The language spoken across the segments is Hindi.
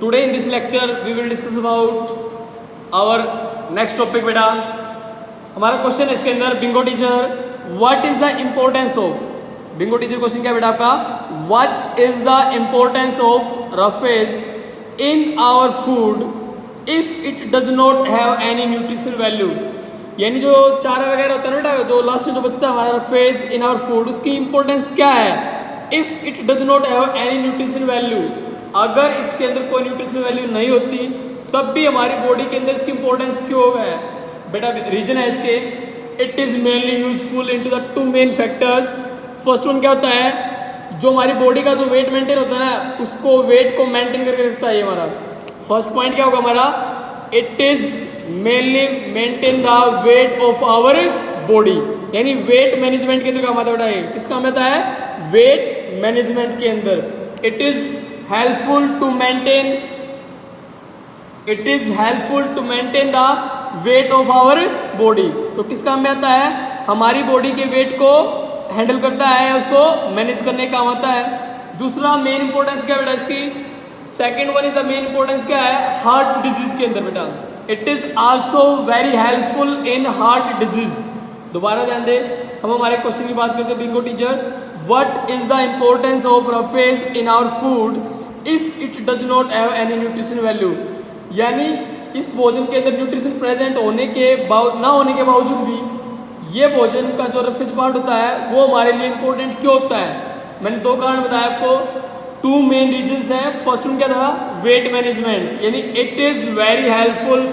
Today in this lecture we will discuss about our next topic बेटा. हमारा क्वेश्चन है इसके अंदर bingo teacher what is the importance of bingo teacher question क्या बेटा आपका what is the importance of roughage in our food if it does not have any nutritional value. यानी जो चारा वगैरह होता है ना बेटा जो लास्ट में जो बचता है हमारा रफेज इन आवर फूड उसकी इंपॉर्टेंस क्या है. If it does not have any nutritional value, अगर इसके अंदर कोई न्यूट्रिशनल वैल्यू नहीं होती तब भी हमारी बॉडी के अंदर इसकी इंपॉर्टेंस क्यों है बेटा. रीजन है इसके it is mainly useful into the two main factors. First one क्या होता है जो हमारी बॉडी का जो वेट मेंटेन होता है ना उसको वेट को मेंटेन करके रखता है. ये हमारा फर्स्ट पॉइंट क्या होगा हमारा it is mainly maintain the weight of our body. यानी वेट मैनेजमेंट के अंदर काम आता है. किस काम आता है वेट मैनेजमेंट के अंदर. It is helpful to maintain the weight of our body. तो किस काम में आता है हमारी बॉडी के वेट को हैंडल करता है उसको मैनेज करने का काम आता है. दूसरा मेन इंपॉर्टेंस क्या बेटा इसकी second one is the main importance क्या है हार्ट डिजीज के अंदर बेटा. It is also very helpful in heart disease. दोबारा ध्यान दे हम हमारे क्वेश्चन की बात करते हैं bingo teacher what is the importance of roughage in our food if it does not have any nutrition value. यानी इस भोजन के अंदर न्यूट्रिशन प्रेजेंट होने के ना होने के बावजूद भी ये भोजन का जो रफेज पार्ट होता है वो हमारे लिए इम्पोर्टेंट क्यों होता है. मैंने दो कारण बताया आपको. टू मेन रीजंस हैं. फर्स्ट वन क्या था वेट मैनेजमेंट. यानी it is very helpful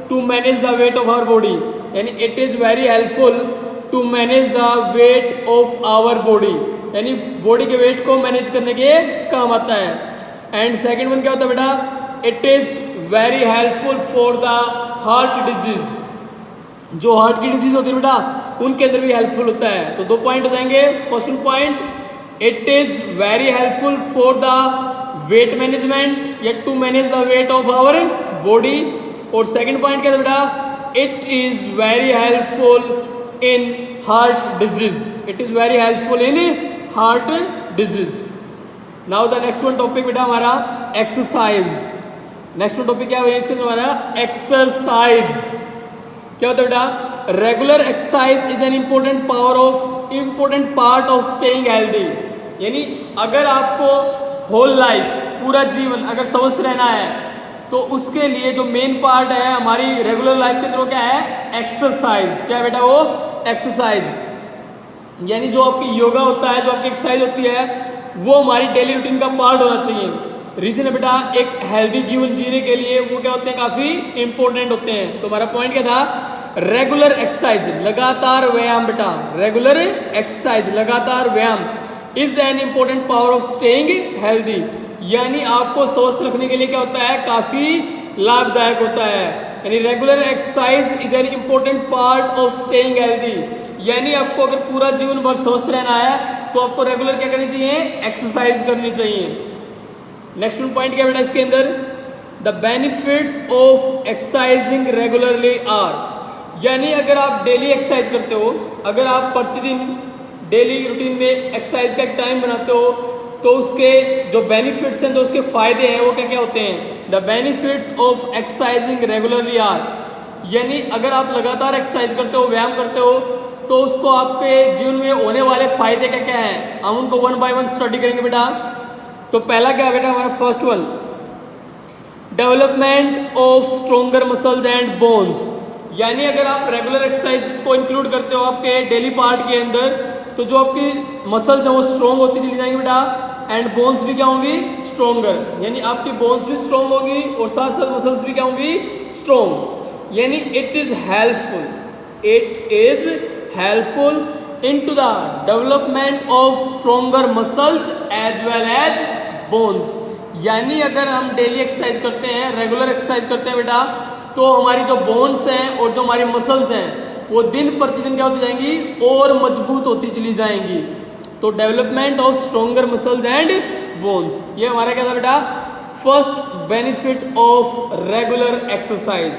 to manage the weight of our body. यानी it is very helpful to manage the weight of our body. यानी बॉडी के वेट को मैनेज करने के काम आता है. एंड सेकेंड वन क्या होता है बेटा it is very helpful for the heart disease. जो हार्ट की डिजीज होती है बेटा उनके अंदर भी हेल्पफुल होता है. तो दो पॉइंट हो जाएंगे. First point it is very helpful for the weight management या to manage the weight of our body. और सेकेंड पॉइंट क्या था बेटा it is very helpful in heart disease. It is very helpful in heart disease. Now the next one topic बेटा हमारा एक्सरसाइज. नेक्स्ट वन टॉपिक क्या है इसके अंदर हमारा एक्सरसाइज. क्या होता है बेटा regular exercise is an important part of staying healthy. यानी अगर आपको होल लाइफ पूरा जीवन अगर स्वस्थ रहना है तो उसके लिए जो मेन पार्ट है हमारी रेगुलर लाइफ के अंदर वो क्या है एक्सरसाइज. क्या है बेटा वो एक्सरसाइज. यानी जो आपकी योगा होता है जो आपकी एक्सरसाइज होती है वो हमारी डेली रूटीन का पार्ट होना चाहिए. रीजन है बेटा एक हेल्दी जीवन जीने के लिए वो क्या होते हैं काफ़ी इंपॉर्टेंट होते हैं. तो हमारा पॉइंट क्या था रेगुलर एक्सरसाइज लगातार व्यायाम बेटा. रेगुलर एक्सरसाइज लगातार व्यायाम is an important power of staying healthy. यानी आपको स्वस्थ रखने के लिए क्या होता है काफ़ी लाभदायक होता है. यानी regular exercise is an important part of staying healthy. यानी आपको अगर पूरा जीवन भर स्वस्थ रहना है तो आपको रेगुलर क्या करनी चाहिए एक्सरसाइज करनी चाहिए. नेक्स्ट पॉइंट क्या बेटा इसके अंदर the benefits of exercising regularly are. यानी अगर आप डेली एक्सरसाइज करते हो अगर आप प्रतिदिन डेली रूटीन में एक्सरसाइज का एक टाइम बनाते हो तो उसके जो बेनिफिट्स हैं जो उसके फायदे हैं वो क्या क्या होते हैं. The benefits of exercising regularly are. यानी अगर आप लगातार एक्सरसाइज करते हो व्यायाम करते हो तो उसको आपके जीवन में होने वाले फायदे क्या क्या हैं हम उनको वन बाय वन स्टडी करेंगे बेटा. तो पहला क्या बेटा हमारा first one development of stronger muscles and bones. यानी अगर आप रेगुलर एक्सरसाइज को इंक्लूड करते हो आपके डेली पार्ट के अंदर तो जो आपकी मसल्स हैं वो स्ट्रॉन्ग होती चली जाएंगी बेटा. एंड बोन्स भी क्या होंगी स्ट्रोंगर. यानी आपकी बोन्स भी स्ट्रॉन्ग होगी और साथ साथ मसल्स भी क्या होंगी स्ट्रॉन्ग. यानी it is helpful into the development of stronger muscles as well as bones. यानी अगर हम डेली एक्सरसाइज करते हैं रेगुलर एक्सरसाइज करते हैं बेटा तो हमारी जो बोन्स हैं और जो हमारी मसल्स हैं वो दिन प्रतिदिन क्या होती जाएंगी और मजबूत होती चली जाएंगी. तो development of stronger muscles and bones ये हमारा क्या था बेटा first benefit of regular exercise.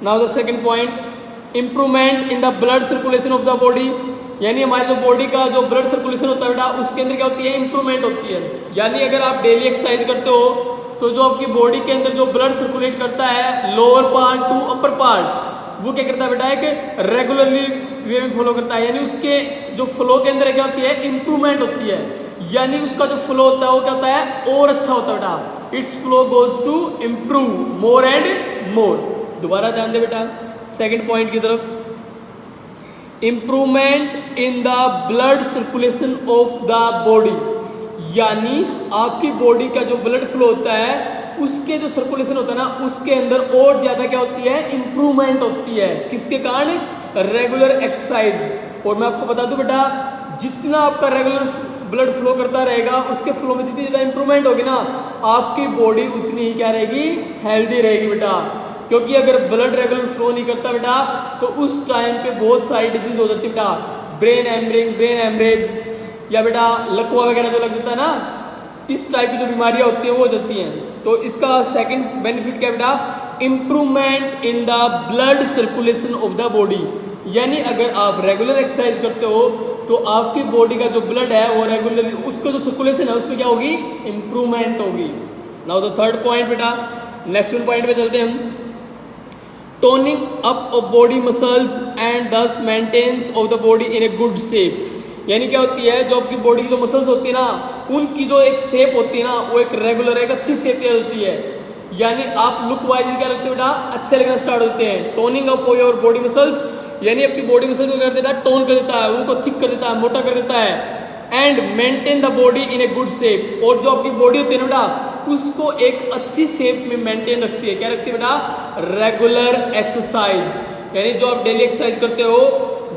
Now the second point improvement in the blood circulation of the body. यानी हमारे जो बॉडी का जो ब्लड सर्कुलेशन होता है बेटा उसके अंदर क्या होती है, इंप्रूवमेंट होती है। यानी अगर आप डेली एक्सरसाइज करते हो तो जो आपकी बॉडी के अंदर जो ब्लड सर्कुलेट करता है lower part two upper part, वो क्या करता है बेटा, एक रेगुलरली वे में फ्लो करता है। यानी उसके जो फ्लो के अंदर क्या होती है, इंप्रूवमेंट होती है। यानी उसका जो फ्लो होता है वो क्या होता है, और अच्छा होता है बेटा। Its flow goes to improve more and more. दोबारा ध्यान दे बेटा सेकंड पॉइंट की तरफ, improvement in the blood circulation of the body. यानी आपकी बॉडी का जो ब्लड फ्लो होता है उसके जो सर्कुलेशन होता है ना उसके अंदर और ज्यादा क्या होती है, इंप्रूवमेंट होती है। किसके कारण, रेगुलर एक्सरसाइज। और मैं आपको बता दूं बेटा जितना आपका रेगुलर ब्लड फ्लो करता रहेगा उसके फ्लो में जितनी ज्यादा इंप्रूवमेंट होगी ना आपकी बॉडी उतनी ही क्या रहेगी, हेल्दी रहेगी बेटा। क्योंकि अगर ब्लड रेगुलर फ्लो नहीं करता बेटा तो उस टाइम पे बहुत सारी डिजीज हो जाती है बेटा, ब्रेन एमरेज या बेटा लकवा वगैरह जो लग जाता है ना, इस टाइप की जो बीमारियां होती हैं वो हो जाती हैं। तो इसका सेकंड बेनिफिट क्या बेटा, improvement in the blood circulation of the body. यानी अगर आप रेगुलर एक्सरसाइज करते हो तो आपकी बॉडी का जो ब्लड है वो रेगुलरली उसका जो सर्कुलेशन है उसमें क्या होगी, इंप्रूवमेंट होगी। नाउ द थर्ड पॉइंट बेटा, नेक्स्ट पॉइंट पे चलते हैं हम। Toning up of body muscles and this maintenance of the body in a good shape. यानी क्या होती है, जो आपकी बॉडी की जो मसल्स होती है ना उनकी जो एक शेप होती है ना वो एक रेगुलर एक अच्छी शेप तैयार होती है। यानी आप लुक वाइज भी क्या लगते हो बेटा, अच्छे लगना स्टार्ट होते हैं। Toning up of your body muscles, यानी आपकी बॉडी मसल्स को कर देता है, टोन कर देता है, उनको थिक कर देता है, मोटा कर देता है। And maintain the body in a good shape. और जो आपकी बॉडी होती है ना बेटा उसको एक अच्छी शेप में मेंटेन रखती है। क्या रखती है बेटा, रेगुलर एक्सरसाइज। यानी जो आप डेली एक्सरसाइज करते हो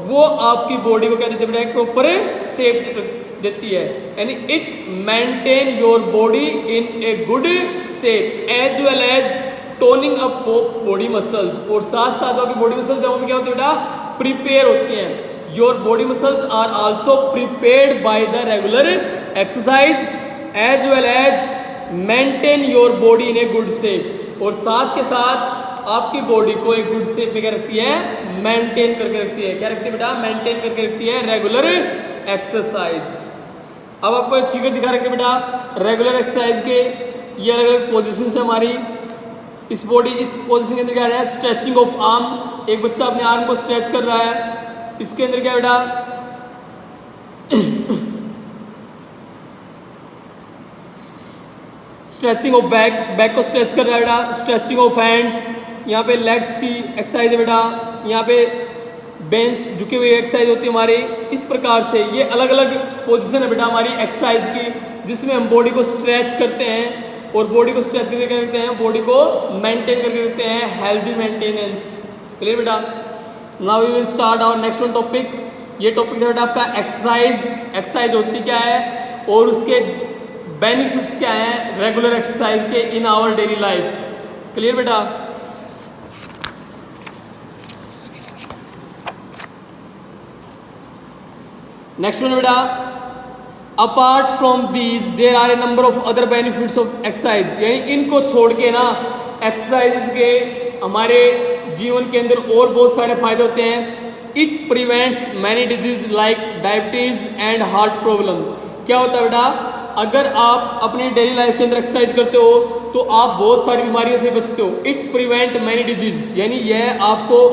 वो आपकी बॉडी को क्या देती है बेटा, एक प्रॉपर शेप देती है। यानी it maintain your body in a good shape as well as toning up body muscles. और साथ साथ आपकी बॉडी मसल्स है वो भी क्या होती है बेटा, प्रिपेयर होती हैं। Your body muscles are also prepared by the regular exercise as well as maintain your body in a good shape. और साथ के साथ आपकी बॉडी को एक गुड शेप में क्या रखती है, मेंटेन करके रखती है। क्या रखती है बेटा, मेंटेन करके रखती है रेगुलर एक्सरसाइज। अब आपको एक फिगर दिखा रखे बेटा रेगुलर एक्सरसाइज के, ये अलग अलग पोजिशन है हमारी। इस बॉडी इस पोजिशन के अंदर क्या है, स्ट्रेचिंग ऑफ आर्म। एक बच्चा अपने आर्म को स्ट्रेच कर रहा है। इसके अंदर क्या बेटा स्ट्रेचिंग ऑफ बैक, बैक को स्ट्रेच कर रहा है बेटा। स्ट्रेचिंग ऑफ हैंड्स, यहाँ पे लेग्स की एक्सरसाइज है बेटा। यहाँ पे बेंच झुकी हुई एक्सरसाइज होती है हमारी। इस प्रकार से ये अलग अलग पोजीशन है बेटा हमारी एक्सरसाइज की, जिसमें हम बॉडी को स्ट्रेच करते हैं। और बॉडी को स्ट्रेच करके क्या करते हैं, बॉडी को मेंटेन करके रखते हैं, हेल्दी मेंटेनेंस। क्लियर बेटा। Now we will start our next one topic. ये टॉपिक था बेटा आपका एक्सरसाइज। एक्सरसाइज होती क्या है और उसके बेनिफिट्स क्या हैं रेगुलर एक्सरसाइज के in our daily life. Clear बेटा। नेक्स्ट वन बेटा, apart from these there are a number of other benefits of exercise. यानी इनको छोड़ के ना एक्सरसाइजेज के हमारे जीवन के अंदर और बहुत सारे फायदे होते हैं। It prevents many disease like diabetes and heart problem. क्या होता है बेटा, अगर आप अपनी डेली लाइफ के अंदर एक्सरसाइज करते हो तो आप बहुत सारी बीमारियों से बचते हो। इट प्रिवेंट मैनी डिजीज, यानी यह आपको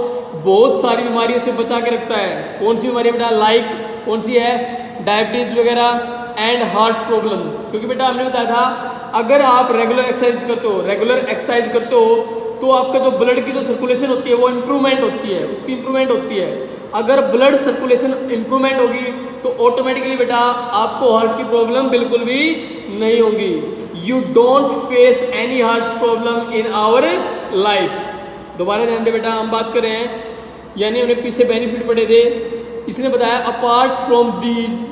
बहुत सारी बीमारियों से बचा के रखता है। कौन सी बीमारी बेटा, लाइक कौन सी है, डायबिटीज वगैरह एंड हार्ट प्रॉब्लम। क्योंकि बेटा हमने बताया था अगर आप रेगुलर एक्सरसाइज करते हो तो आपका जो ब्लड की जो सर्कुलेशन होती है वो इंप्रूवमेंट होती है, उसकी इंप्रूवमेंट होती है। अगर ब्लड सर्कुलेशन इंप्रूवमेंट होगी तो ऑटोमेटिकली बेटा आपको हार्ट की प्रॉब्लम बिल्कुल भी नहीं होगी। You don't face any heart problem in our life. दोबारा ध्यान दे बेटा, हम बात कर रहे हैं यानी हमने पीछे बेनिफिट पढ़े थे। इसने बताया apart from these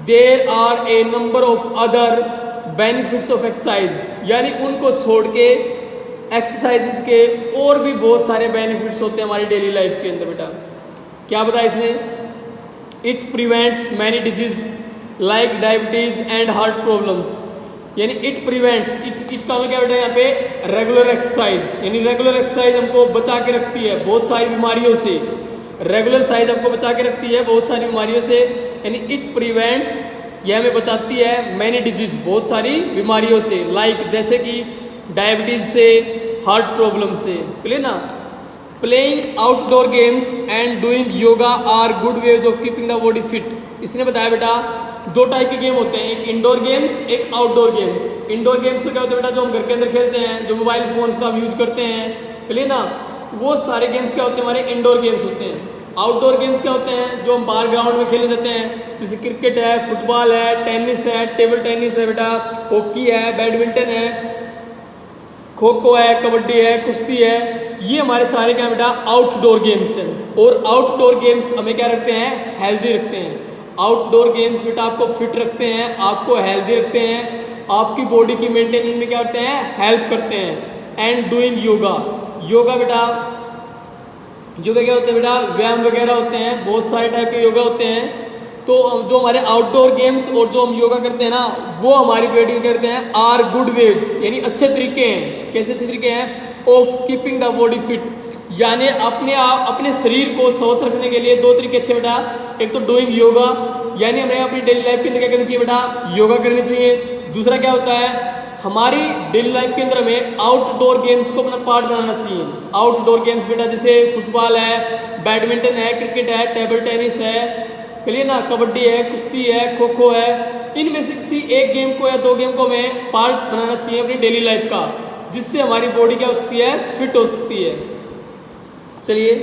there are a number of other benefits of exercise. यानी उनको छोड़ के एक्सरसाइजेज के और भी बहुत सारे बेनिफिट्स होते हैं हमारी डेली लाइफ के अंदर बेटा। क्या बताया इसने, it prevents many disease like diabetes and heart problems. यानी इट प्रिवेंट्स, इट का मतलब क्या बेटा यहाँ पे रेगुलर एक्सरसाइज। यानी रेगुलर एक्सरसाइज हमको बचा के रखती है बहुत सारी बीमारियों से। रेगुलर साइज आपको बचा के रखती है बहुत सारी बीमारियों से, यानी इट प्रिवेंट्स, यह हमें बचाती है मैनी डिजीज, बहुत सारी बीमारियों से, लाइक जैसे कि डायबिटीज से, हार्ट प्रॉब्लम से। क्लियर ना? Playing outdoor games and doing yoga are good ways of keeping the body fit. इसने बताया बेटा दो टाइप के गेम होते हैं, एक इंडोर गेम्स, एक आउटडोर गेम्स। इंडोर गेम्स तो क्या होते हैं बेटा, जो हम घर के अंदर खेलते हैं, जो मोबाइल फोन्स का हम यूज करते हैं, क्लियर ना, वो सारे गेम्स क्या होते हैं, हमारे इंडोर गेम्स होते हैं। आउटडोर गेम्स क्या होते हैं, जो हम बाहर ग्राउंड में खेलने जाते हैं, जैसे क्रिकेट है, फुटबॉल है, टेनिस है, टेबल टेनिस है बेटा, हॉकी है, बैडमिंटन है, खो खो है, कबड्डी है, कुश्ती है, ये हमारे सारे क्या बेटा आउटडोर गेम्स हैं। और आउटडोर गेम्स हमें क्या रखते हैं, हेल्दी रखते हैं। आउटडोर गेम्स बेटा आपको फिट रखते हैं, आपको हेल्दी रखते हैं, आपकी बॉडी की मेंटेनेंस में क्या करते हैं, हेल्प करते हैं। एंड डूइंग योगा, योगा बेटा, योगा क्या होते हैं बेटा, व्यायाम वगैरह होते हैं, बहुत सारे टाइप के योगा होते हैं। तो जो हमारे आउटडोर गेम्स और जो हम योगा करते हैं ना, वो हमारी बॉडी करते हैं आर गुड वेज, यानी अच्छे तरीके हैं। कैसे अच्छे तरीके हैं, of keeping the body fit, यानी अपने शरीर को स्वस्थ रखने के लिए दो तरीके अच्छे बेटा, एक तो डूइंग योगा, यानी हमें अपनी डेली लाइफ के अंदर क्या करनी चाहिए बेटा, योगा करनी चाहिए। दूसरा क्या होता है, हमारी डेली लाइफ के अंदर हमें आउटडोर गेम्स को अपना पार्ट बनाना चाहिए। आउटडोर गेम्स बेटा जैसे फुटबॉल है, बैडमिंटन है, क्रिकेट है, टेबल टेनिस है, क्लियर ना, कबड्डी है, कुश्ती है, खो खो है, इनमें से किसी एक गेम को या दो गेम को हमें पार्ट बनाना चाहिए अपनी डेली लाइफ का, जिससे हमारी बॉडी क्या हो सकती है, फिट हो सकती है। चलिए,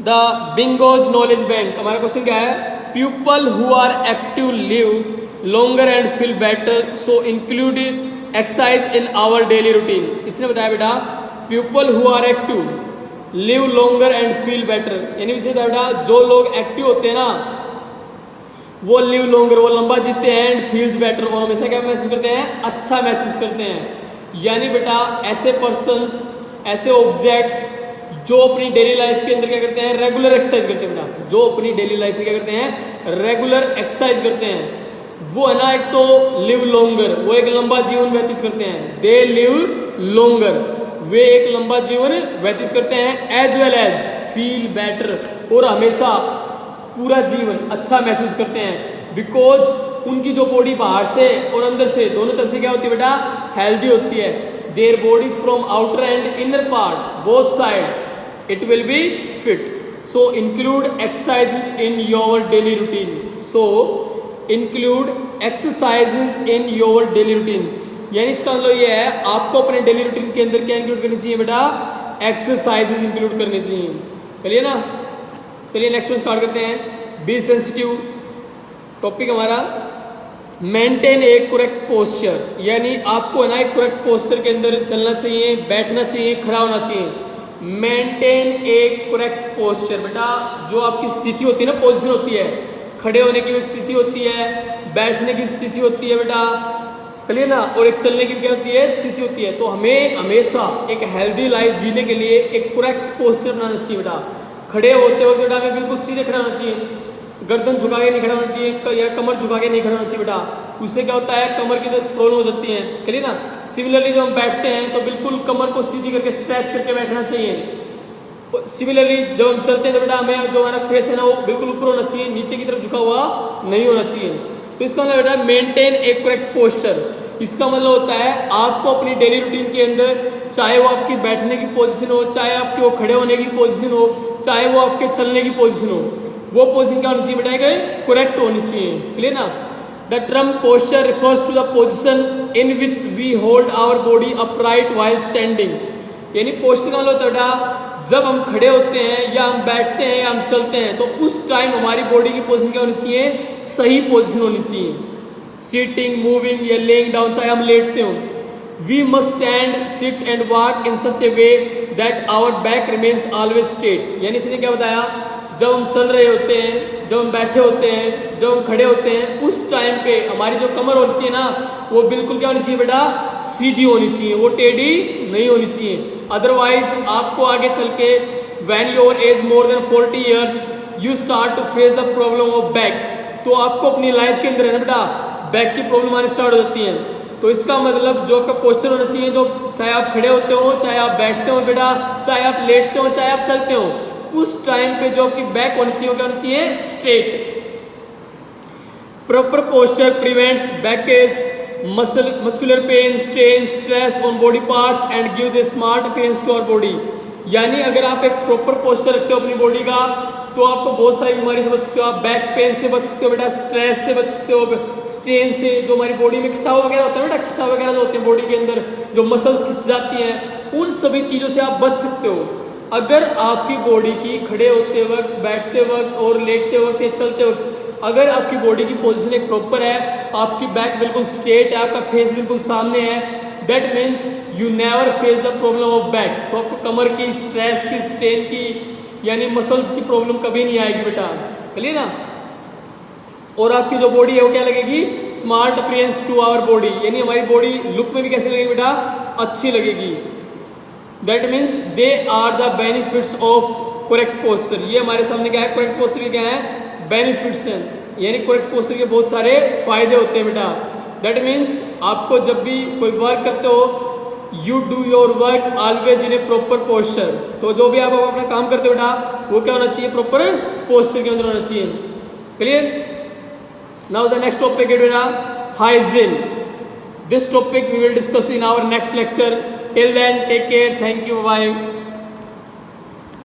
द बिंगोज नॉलेज बैंक, हमारा क्वेश्चन क्या है, people who are active live longer and feel better, so include exercise in our daily routine. इसने बताया बेटा people who are active live longer and feel better, यानी इसे बेटा जो लोग एक्टिव होते हैं ना, वो लिव लॉन्गर, वो लंबा जीते हैं, एंड फील्स बेटर, और हमेशा क्या महसूस करते हैं, अच्छा महसूस करते हैं। यानी बेटा ऐसे पर्सन्स, ऐसे ऑब्जेक्ट्स जो अपनी डेली लाइफ के अंदर क्या करते हैं, रेगुलर एक्सरसाइज करते हैं बेटा, जो अपनी डेली लाइफ में क्या करते हैं, रेगुलर एक्सरसाइज करते हैं, वो है ना, एक तो लिव लॉन्गर, वो एक लंबा जीवन व्यतीत करते हैं, दे लिव लॉन्गर, वे एक लंबा जीवन व्यतीत करते हैं, as well as feel better, और हमेशा पूरा जीवन अच्छा महसूस करते हैं, बिकॉज उनकी जो बॉडी बाहर से और अंदर से दोनों तरफ से क्या होती है बेटा, हेल्दी होती है। Their body from outer and inner part both side it will be fit, so include exercises in your daily routine, so include exercises in your daily routine, यानी इसका मतलब ये है आपको अपने डेली रूटीन के अंदर क्या इंक्लूड करनी चाहिए बेटा, एक्सरसाइजेज इंक्लूड करनी चाहिए। चलिए ना, चलिए नेक्स्ट वन स्टार्ट करते हैं। बी सेंसिटिव, टॉपिक हमारा मेंटेन ए करेक्ट पोस्चर, यानी आपको है ना एक करेक्ट पोस्चर के अंदर चलना चाहिए, बैठना चाहिए, खड़ा होना चाहिए। मेंटेन ए करेक्ट पोस्चर, बेटा जो आपकी स्थिति होती है ना, पोजीशन होती है, खड़े होने की भी एक स्थिति होती है, बैठने की स्थिति होती है बेटा, क्लियर ना, और एक चलने की क्या होती है, स्थिति होती है। तो हमें हमेशा एक हेल्दी लाइफ जीने के लिए एक करेक्ट पोस्चर बनाना चाहिए बेटा। खड़े होते वक्त बेटा हमें बिल्कुल सीधे खड़ा होना चाहिए, गर्दन झुका के नहीं खड़ा होना चाहिए, या कमर झुका के नहीं खड़ा होना चाहिए बेटा, उससे क्या होता है, कमर की तो प्रॉब्लम हो जाती है, चलिए ना। सिमिलरली जब हम बैठते हैं तो बिल्कुल कमर को सीधी करके स्ट्रेच करके बैठना चाहिए। सिमिलरली जब हम चलते हैं तो बेटा हमें जो हमारा फेस है ना, वो बिल्कुल ऊपर होना चाहिए, नीचे की तरफ झुका हुआ नहीं होना चाहिए। तो इसका मतलब बेटा मेंटेन ए करेक्ट पोस्चर, इसका मतलब होता है आपको अपनी डेली रूटीन के अंदर, चाहे वो आपकी बैठने की पोजीशन हो, चाहे आपके वो खड़े होने की पोजीशन हो, चाहे वो आपके चलने की पोजीशन हो, वो पोजीशन क्या होनी चाहिए बेटा, करेक्ट होनी चाहिए, क्लियर ना। The term posture refers to the position in which we hold our body upright while standing, यानी पोस्चर का मतलब होता है बेटा जब हम खड़े होते हैं या हम बैठते हैं या हम चलते हैं, तो उस टाइम हमारी बॉडी की पोजीशन क्या होनी चाहिए, सही पोजीशन होनी चाहिए। सीटिंग, मूविंग या लेइंग डाउन, चाहे हम लेटते हो, we must stand, sit and walk in such a way that our back remains always straight, यानी इसने क्या बताया, जब हम चल रहे होते हैं, जब हम बैठे होते हैं, जब हम खड़े होते हैं, उस टाइम पे हमारी जो कमर होती है ना, वो बिल्कुल क्या होनी चाहिए बेटा, सीधी होनी चाहिए, वो टेढ़ी नहीं होनी चाहिए। अदरवाइज आपको आगे चल के when your age more than 40 years you start to face the problem of back, तो आपको अपनी लाइफ के अंदर है ना बेटा बैक की प्रॉब्लम आनी स्टार्ट हो जाती है। तो इसका मतलब जो आपका पोस्चर होना चाहिए, जो चाहे आप खड़े होते हो, चाहे आप बैठते हो बेटा, चाहे आप लेटते हो, चाहे आप चलते हो, उस टाइम पे जो आपकी बैक होनी चाहिए, क्या होनी चाहिए, straight. Proper posture prevents backache, muscular pain, strain, stress on body parts and gives a smart appearance to our body. यानी अगर आप एक प्रॉपर पोस्चर रखते हो अपनी बॉडी का, तो आपको बहुत सारी बीमारी से बच सकते हो, आप बैक पेन से बच सकते हो बेटा, स्ट्रेस से बच सकते हो, स्ट्रेन से, जो हमारी बॉडी में खिंचाव वगैरह होता है बेटा, खिंचाव वगैरह जो होते हैं बॉडी के अंदर, जो मसल्स खिंच जाती हैं, उन सभी चीज़ों से आप बच सकते हो। अगर आपकी बॉडी की खड़े होते वक्त, बैठते वक्त और लेटते वक्त या चलते वक्त अगर आपकी बॉडी की पोजीशन एक प्रॉपर है, आपकी बैक बिल्कुल स्ट्रेट है, आपका फेस बिल्कुल सामने है, that means you never face the problem of back. तो आपको कमर की, स्ट्रेस की, स्ट्रेन की, यानी मसल्स की प्रॉब्लम कभी नहीं आएगी बेटा, क्लियर ना। और आपकी जो बॉडी है वो क्या लगेगी, smart appearance to our body, यानी हमारी बॉडी लुक में भी कैसे लगेगी बेटा, अच्छी लगेगी। That means they are the benefits of correct posture. ये हमारे सामने क्या है, करेक्ट पोस्चर के क्या है, बेनिफिट्स हैं, यानी करेक्ट पोस्चर के बहुत सारे फायदे होते हैं बेटा। दैट मीन्स आपको जब भी कोई वर्क करते हो, you do your work always in A proper posture. तो जो भी आप अपना काम करते हो बेटा, वो क्या होना चाहिए, प्रॉपर पोस्चर के अंदर होना चाहिए, clear. Now the next topic है बेटा hygiene. This topic we will discuss in our next lecture. Till then take care, thank you, bye.